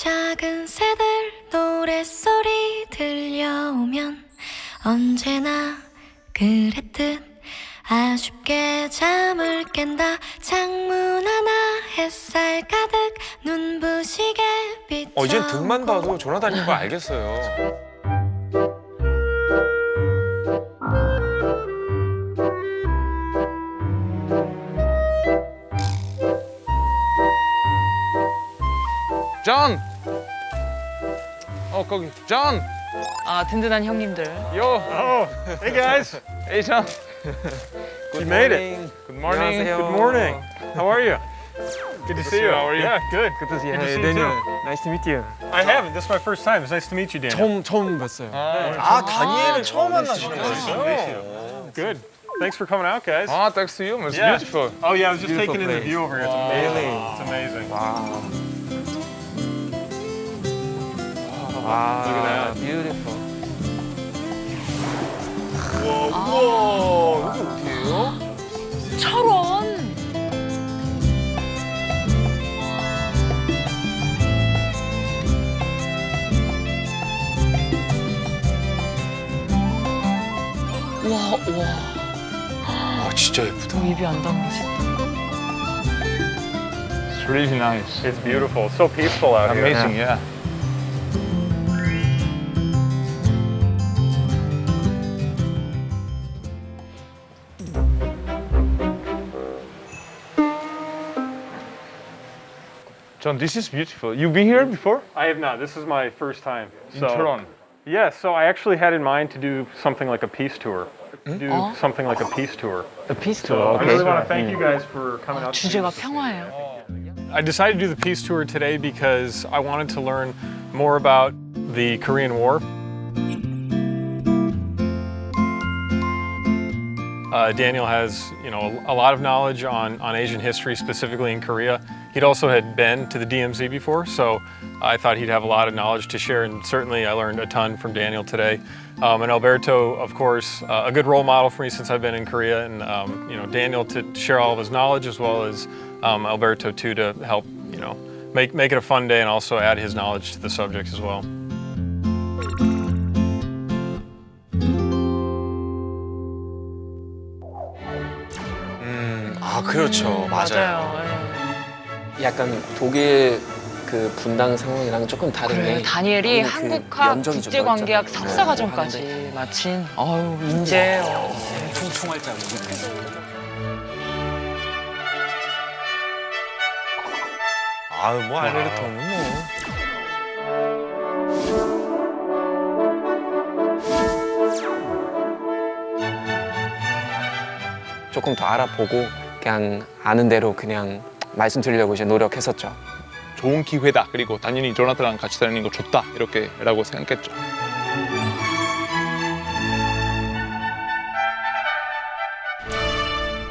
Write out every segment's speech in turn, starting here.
작은 새들 노랫소리 들려오면 언제나 그랬듯 아쉽게 잠을 깬다. 창문 하나 햇살 가득 눈부시게 비춰. 이젠 등만 봐도 조나단인 거 알겠어요. 존! 거기 존! 아, 든든한 형님들. 요! Oh, hey guys. Hey 존! You made it. Good morning. Good morning. How are you? Good to see you. How are you? Yeah, good. Good to see you. Good to Hey, see you Daniel. too. Nice to meet you. I haven't. This is my first time. It's nice to meet you, Daniel. 처음 뵀어요. 다니엘을 처음 만나시는 거였어요? Good. Thanks for coming out, guys. Thanks to you. It's Yeah. beautiful. Oh yeah, I was just Beautiful taking in the place. view over here. It's amazing. Really? It's amazing. Wow. Look at that. Beautiful. 우와, 여기 어디예요? 철원. 와, 진짜 예쁘다. 입이 안 담으시다. It's really nice. It's beautiful. It's so peaceful out here. Amazing, yeah. John, this is beautiful. You been here before? I have not. This is my first time. In Toronto. Yeah, so I actually had in mind to do something like a peace tour. Something like a peace tour. The peace So tour. I really want to thank you guys for coming out. to see 주제가 this. 평화예요. I decided to do the peace tour today because I wanted to learn more about the Korean War. Daniel has, a lot of knowledge on Asian history, specifically in Korea. He'd also had been to the DMZ before, so I thought he'd have a lot of knowledge to share, and certainly I learned a ton from Daniel today. And Alberto, of course, a good role model for me since I've been in Korea, and Daniel to share all of his knowledge, as well as Alberto too to help, make it a fun day and also add his knowledge to the subject as well. 그렇죠. 맞아요. 약간 독일 그 분당 상황이랑 조금 다른 그래, 게 다니엘이 그 한국학 연정이 좀 국제관계학 넓잖아요. 석사 과정까지 마친 인재. 총알장 뭐 알레르톤은 뭐. 조금 더 알아보고 그냥 아는 대로 그냥 말씀드리려고 이제 노력했었죠. 좋은 기회다. 그리고 당연히 조나단랑 같이 다니는 거 좋다. 이렇게라고 생각했죠.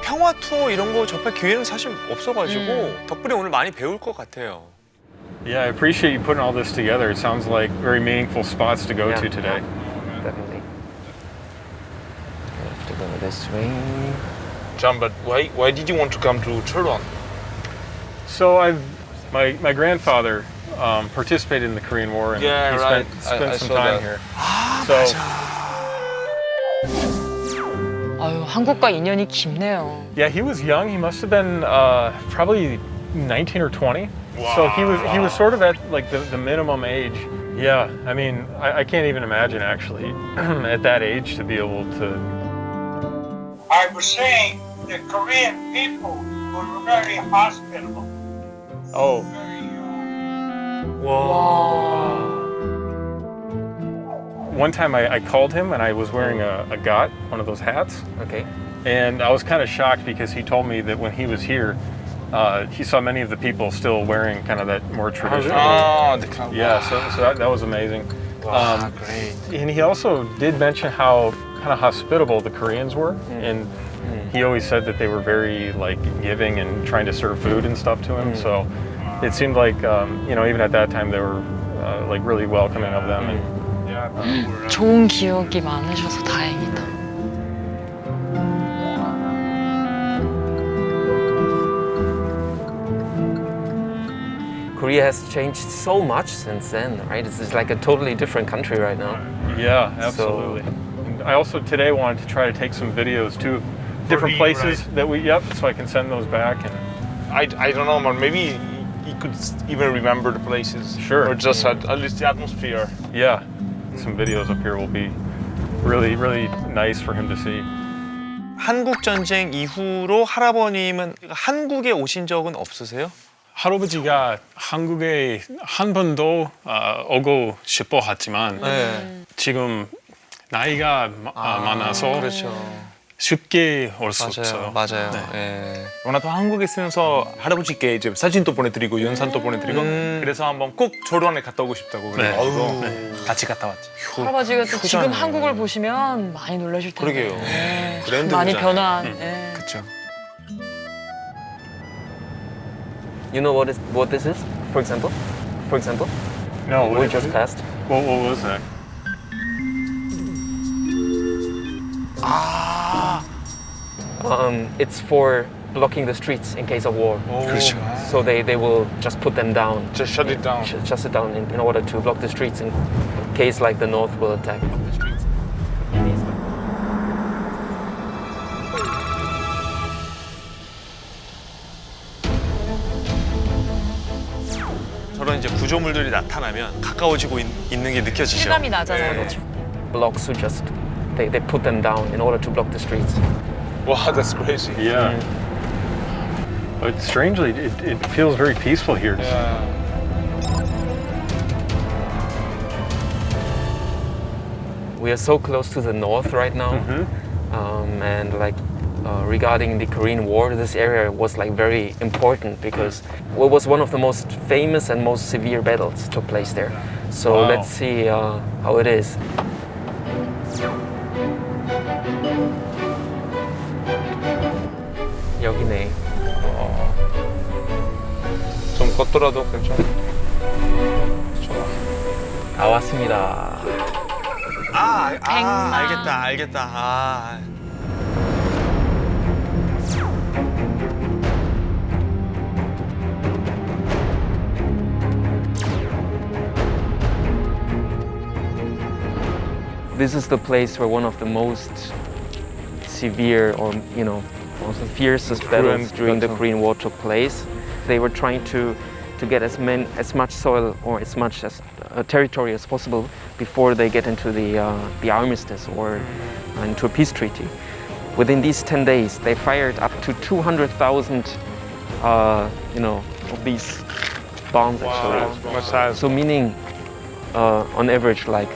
평화 투어 이런 거 접할 기회는 사실 없어가지고 덕분에 오늘 많이 배울 것 같아요. Yeah, I appreciate you putting all this together. It sounds like very meaningful spots to go to today. Definitely. We have to go this way. John, but why did you want to come to Toronto? So my grandfather participated in the Korean War, and Yeah, he right. spent I some saw time that. here. So 아유, 한국과 인연이 깊네요. yeah, he was young. He must have been probably 19 or 20. So he was sort of at like the minimum age. Yeah, I mean, I can't even imagine actually at that age to be able to. I was saying the Korean people were very hospitable. Oh, one time I called him and I was wearing a got, one of those hats. Okay. And I was kind of shocked because he told me that when he was here, he saw many of the people still wearing kind of that more traditional. Yeah, so that was amazing. Great. And he also did mention how kind of hospitable the Koreans were, and he always said that they were very like giving and trying to serve food and stuff to him. So it seemed like even at that time they were like really welcoming of them. And, 좋은 기억이 많으셔서 다행이다. Korea has changed so much since then, right? It's like a totally different country right now. Yeah, absolutely. And I also today wanted to try to take some videos too, different places that we, so I can send those back. And I don't know, man. Maybe he could even remember the places. Sure. Or just at least the atmosphere. yeah, some videos up here will be really, really nice for him to see. 한국 전쟁 이후로 할아버님은 한국에 오신 적은 없으세요? 할아버지가 한국에 한 번도 오고 싶어 했지만 네. 지금 나이가 많아서 그렇죠. 쉽게 올 수 없어요. 맞아요. 네. 예. 워낙 한국에 있으면서 할아버지께 이제 사진도 보내드리고 연산도 보내드리고 그래서 한번 꼭 조련에 갔다 오고 싶다고 그래가지고 같이 갔다 왔지. 할아버지가 또 지금 효자네. 한국을 보시면 많이 놀라실 텐데. 그러게요. 네, 브랜드 많이 효자네. 변한. 네. 그렇죠. You know what this is? For example? No, we just passed. What was that? It's for blocking the streets in case of war. 그렇죠. So they will just put them down. Just shut it down. Shut it down in order to block the streets in case like the North will attack. 저런 이제 구조물들이 나타나면 가까워지고 있는 게 느껴지죠. 실감이 나잖아요. 네. Blocks who just they put them down in order to block the streets. Wow, that's crazy. Yeah. But strangely, it feels very peaceful here. Yeah. We are so close to the north right now, and like regarding the Korean War, this area was like very important because it was one of the most famous and most severe battles took place there. So Wow. let's see how it is. 여기네. 좀 걷더라도 괜찮아. 다 왔습니다. 백마. 알겠다. 아. This is the place where one of the most severe or, also fiercest battles during the Korean War took place. They were trying to get as much soil or as much as territory as possible before they get into the armistice or into a peace treaty. Within these 10 days, they fired up to 200,000, of these bombs actually. So meaning, on average, like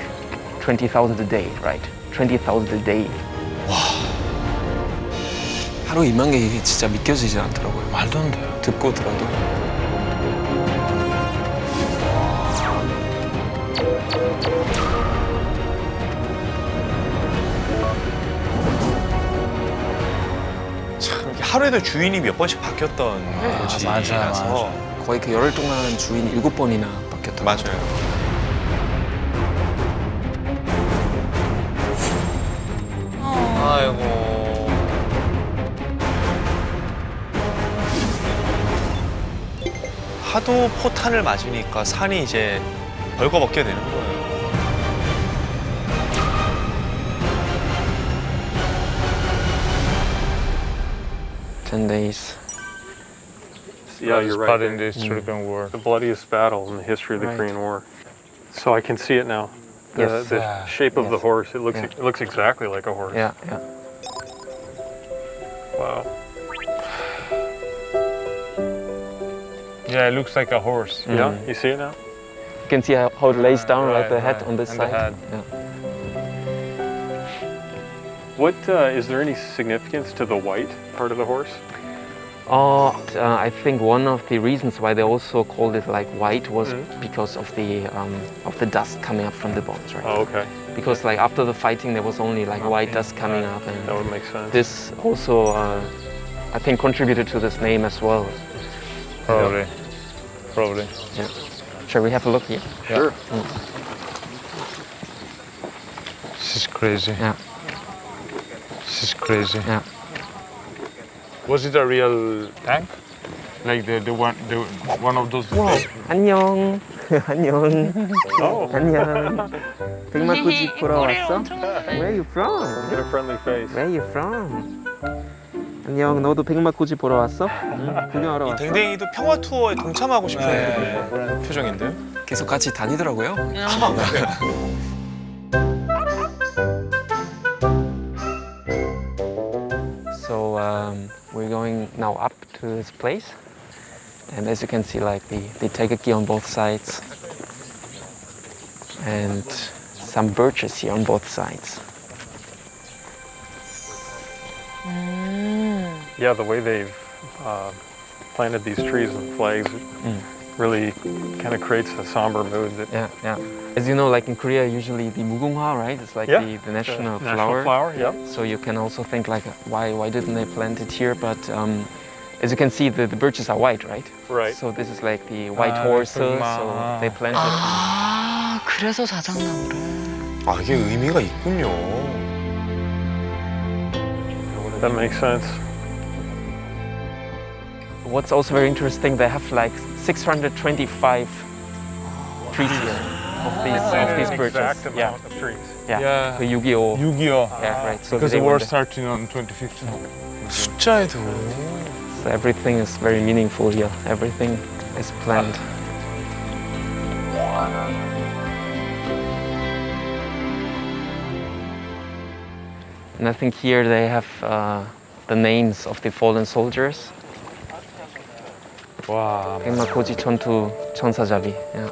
20,000 a day, right? 20,000 a day. 하루 2만 개 이게 진짜 믿겨지지 않더라고요. 말도 안 돼요. 듣고 들어도. 참 하루에도 주인이 몇 번씩 바뀌었던 곳이라서 거의 그 열흘 동안 주인 7번이나 바뀌었다고. 맞아요. 아이고. 하도 포탄을 맞으니까 산이 이제 벌거벗게 되는 거예요. Ten days. Yeah, you're right. Part in the historical war. The bloodiest battle in the history of the Right. Korean War. So I can see it now. Yes. The shape of the Yes. horse. It Yeah. looks exactly like a horse. Yeah. Wow. Yeah, it looks like a horse. Yeah, you see it now? You can see how it lays down, like the head right. on this And the side. head. Yeah. What is there any significance to the white part of the horse? I think one of the reasons why they also called it like white was because of the dust coming up from the bones, right? Oh, okay. Because like after the fighting, there was only like white dust coming up, That and would make sense. this also, I think, contributed to this name as well. Probably. Yeah. Shall we have a look here? Sure. This is crazy. Yeah. This is crazy. Yeah. Was it a real tank? Like the one of those. 안녕. 안녕. 안녕. 백마고지 보러 왔어? Where are you from? Get a friendly face. Where are you from? 안녕. 너도 백마고지 보러 왔어? 구경하러 왔어? 댕댕이도 평화 투어에 동참하고 싶은 표정인데요? 계속 같이 다니더라고요. So we're going now up to this place, and as you can see, like the taegeki on both sides, and some birches here on both sides. Yeah, the way they've planted these trees and flags really kind of creates a somber mood. That, Yeah, yeah. As you know, like in Korea, usually the mugunghwa, right? It's like Yeah, the national national flower. Yep. So you can also think like, why didn't they plant it here? But as you can see, the birches are white, right? Right. So this is like the white horses. So they planted. 아, 그래서 자작나무를. 아, 이게 의미가 있군요. That makes sense. What's also very interesting, they have like 625 trees here of these birches. Exact amount Yeah, of trees. yeah. 그 6.25. 6.25. Yeah, right. So Because they the war were started on 2015. 숫자에도. So everything is very meaningful here. Everything is planned. And I think here they have the names of the fallen soldiers. 와. 백마고지 전투 전사자비. Yeah.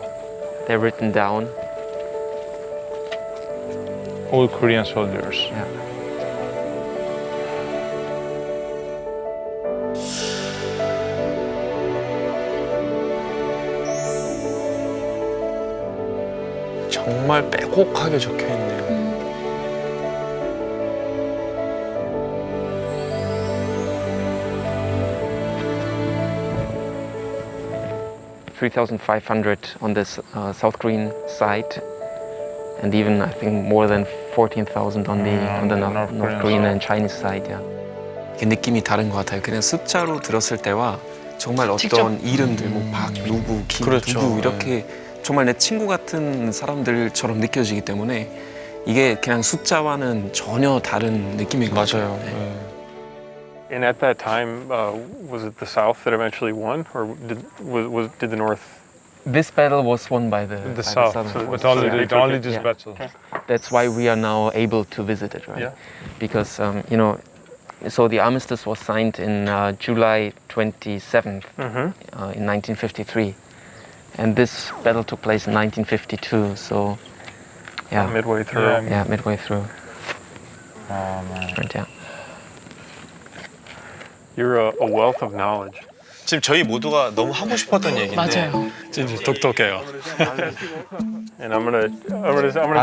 They're written down. All Korean soldiers. Yeah. 정말 빼곡하게 적혀 있네요. 3,500 on this South Korean side, and even I think more than 14,000 on the North Korean and Chinese side. Yeah. 이게 느낌이 다른 것 같아요. 그냥 숫자로 들었을 때와 정말 직접? 어떤 이름들, 뭐 박, 누구, 김, 그렇죠. 누구 이렇게 정말 내 친구 같은 사람들처럼 느껴지기 때문에 이게 그냥 숫자와는 전혀 다른 느낌인 것 같아요. 맞아요. 네. And at that time, was it the South that eventually won, or did the North? This battle was won by the South. Southern So forces. But only, Yeah. only this Yeah. battle. That's why we are now able to visit it, right? Yeah. Because you know, so the armistice was signed in July 27th in 1953, and this battle took place in 1952. So, yeah, Midway through. yeah, midway through. Oh, man. Right, yeah. You're a wealth of knowledge. 지금 저희 모두가 너무 하고 싶었던 얘기인데. 맞아요. 진짜 똑똑해요. And I'm gonna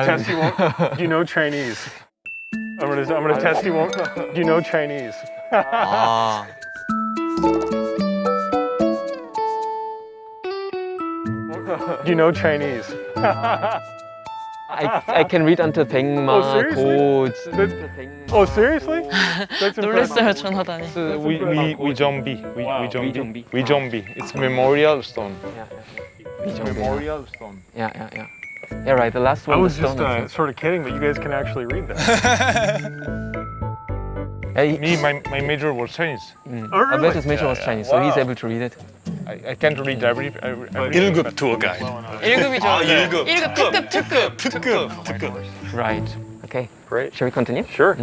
test you. Do you know Chinese? I'm gonna test you. Do you know Chinese? 아, Do you know Chinese? I can read until 백마고지. Oh, seriously? That's 놀랬어요, 전화다니. We zombie. We zombie. We zombie. It's memorial stone. Yeah, Memorial stone. yeah, yeah, yeah. Yeah, right. The last I one. was the just stone. sort of kidding, but you guys can actually read that. Yeah, My major was Chinese. Alberto's major was Chinese, so he's Wow. able to read it. I can't read every 1급 투어 가이드. 1급이죠. 아, 1급. 1급, 특급. 특급. Right. Okay. Great. Shall we continue? Sure.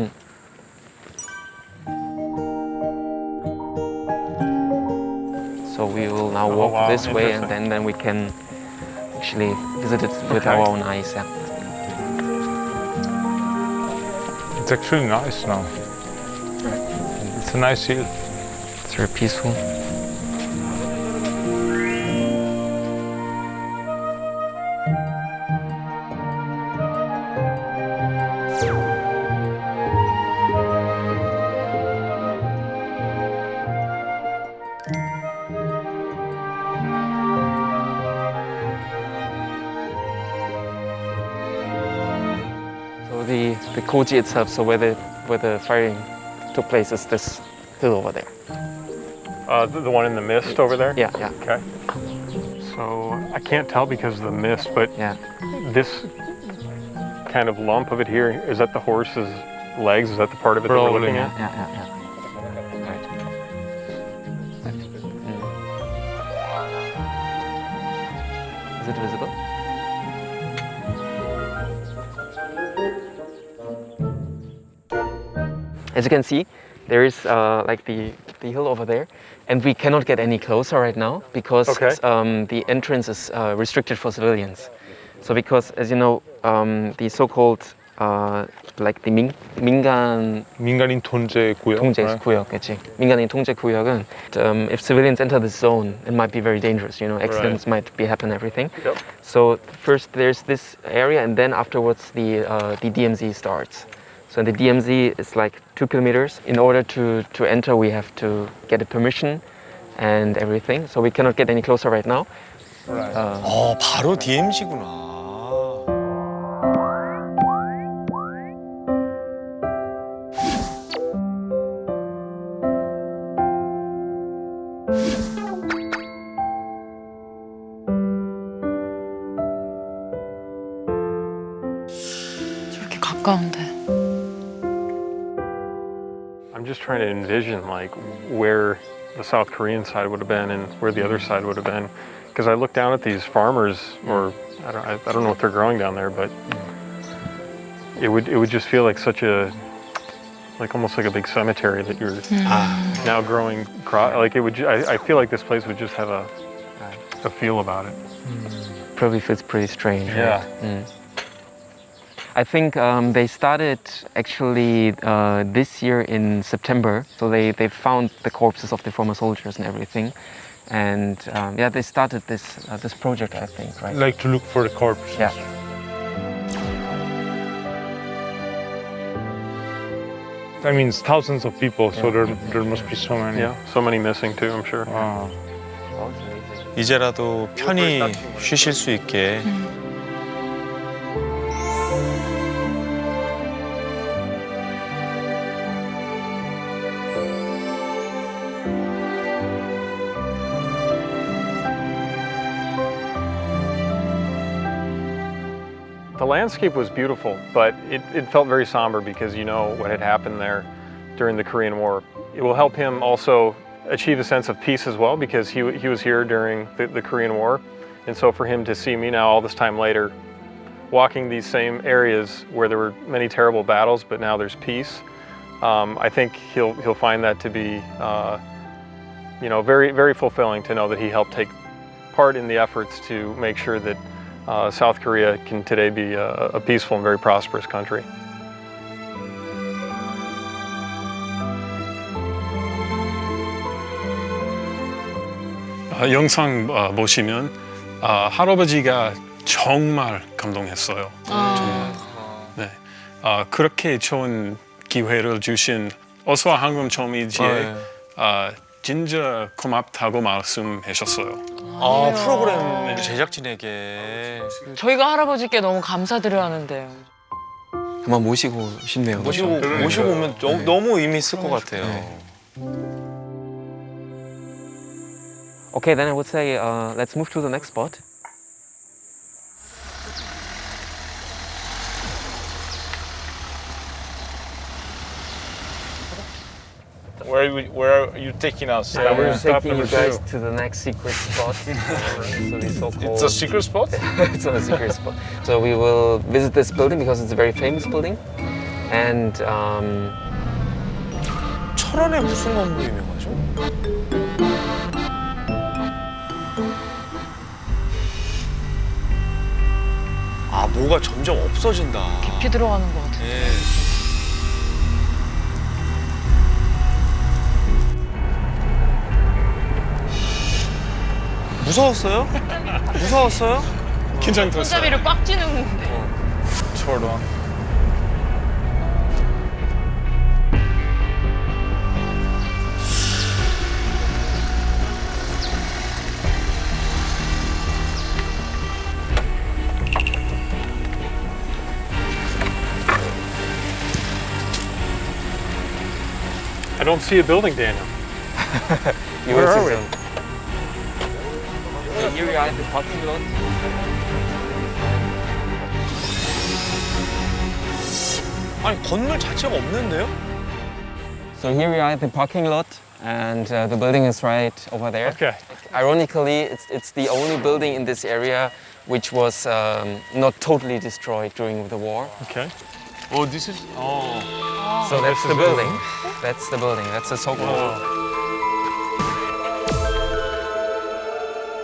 So we will now walk wow, this way, and interesting. then we can actually visit it with our own eyes. Yeah. It's actually nice now. It's a nice hill. It's very peaceful. So the koji itself, so where the firing took place, is this hill over there. The one in the mist over there? Yeah, yeah, Okay. So I can't tell because of the mist, but yeah. this kind of lump of it here, is that the horse's legs? Is that the part of it that we're Probably, looking Yeah, at? yeah, yeah. Right. Is it visible? As you can see, there is like the hill over there, and we cannot get any closer right now because Okay. the entrance is restricted for civilians. So because, as you know, the so-called like the 민간 민간인 통제 구역. 통제 구역, 그치? 민간인 통제 구역은 if civilians enter this zone, it might be very dangerous. You know, accidents might be happen, everything. Yep. So first there's this area, and then afterwards the DMZ starts. So the DMZ is like 2 kilometers. In order to enter, we have to get a permission and everything. So we cannot get any closer right now. 바로 DMZ구나. 저렇게 가까운데. I'm just trying to envision like where the South Korean side would have been and where the other side would have been. Because I look down at these farmers, or I don't know what they're growing down there, but it would just feel like such a, like almost like a big cemetery that you're now growing. Like it would. I feel like this place would just have a feel about it. Probably feels pretty strange. Yeah. Right? I think they started actually this year in September. So they found the corpses of the former soldiers and everything. And yeah, they started this project, I think, right? Like to look for the corpse. Yeah. That means thousands of people, so there must be so many. Yeah. So many missing too, I'm sure. Wow. 이제라도 편히 쉬실 수 있게. The landscape was beautiful, but it felt very somber because you know what had happened there during the Korean War. It will help him also achieve a sense of peace as well because he was here during the Korean War. And so for him to see me now all this time later, walking these same areas where there were many terrible battles, but now there's peace, I think he'll find that to be you know, very, very fulfilling to know that he helped take part in the efforts to make sure that South Korea can today be a peaceful and very prosperous country. 영상 보시면 할아버지가 정말 감동했어요. 정말. 네. 그렇게 좋은 기회를 주신 어서와한국은처음이지에 진짜 고맙다고 말씀하셨어요. 프로그램 제작진에게 저희가 할아버지께 너무 감사드려야 하는데요. 한번 모시고 싶네요. 모시고 오면 너무 의미 있을 것 같아요. Okay, then I would say let's move to the next spot. Where are you taking us? We're taking you guys to the next secret spot. So the so-called... It's a secret spot? It's not a secret spot. So we will visit this building because it's a very famous building. And 철원에 무슨 건물이 유명하죠? 뭐가 점점 없어진다. 깊이 들어가는 것 같아요. 예. 무서웠어요? 무서웠어요? 긴장됐어요. 손잡이를 꽉 쥐는데. 철원. I don't see a building, Daniel. Where are we? Here we are at the parking lot. 아니 건물 자체가 없는데요? So here we are at the parking lot, and the building is right over there. Okay. Ironically, it's the only building in this area which was not totally destroyed during the war. Okay. Oh, this is. Oh. So that's the building. That's the building. That's the so-called.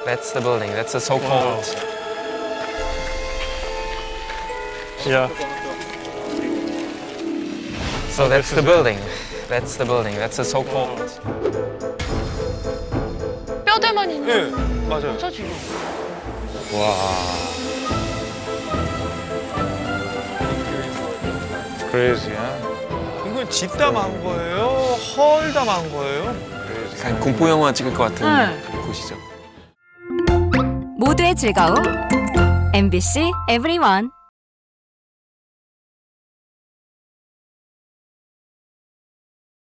That's the building. That's the so-called. Yeah. So that's the building. That's the building. That's the so-called. 뼈대만 있는 네, 맞아요. 거죠 지금. Crazy야. 이건 집담한 거예요? 헐담한 거예요? 그냥 공포 영화 찍을 것 같은 네. 곳이죠. 모두의 즐거움 MBC 에브리원.